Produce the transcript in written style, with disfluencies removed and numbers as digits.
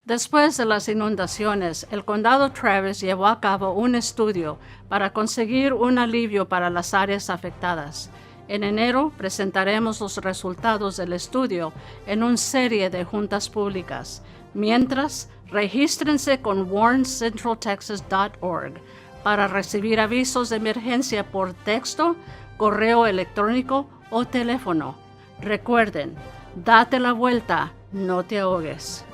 Después de las inundaciones, el condado Travis llevó a cabo un estudio para conseguir un alivio para las áreas afectadas. En enero presentaremos los resultados del estudio en una serie de juntas públicas. Mientras, regístrense con warncentraltexas.org para recibir avisos de emergencia por texto, correo electrónico o teléfono. Recuerden, date la vuelta, no te ahogues.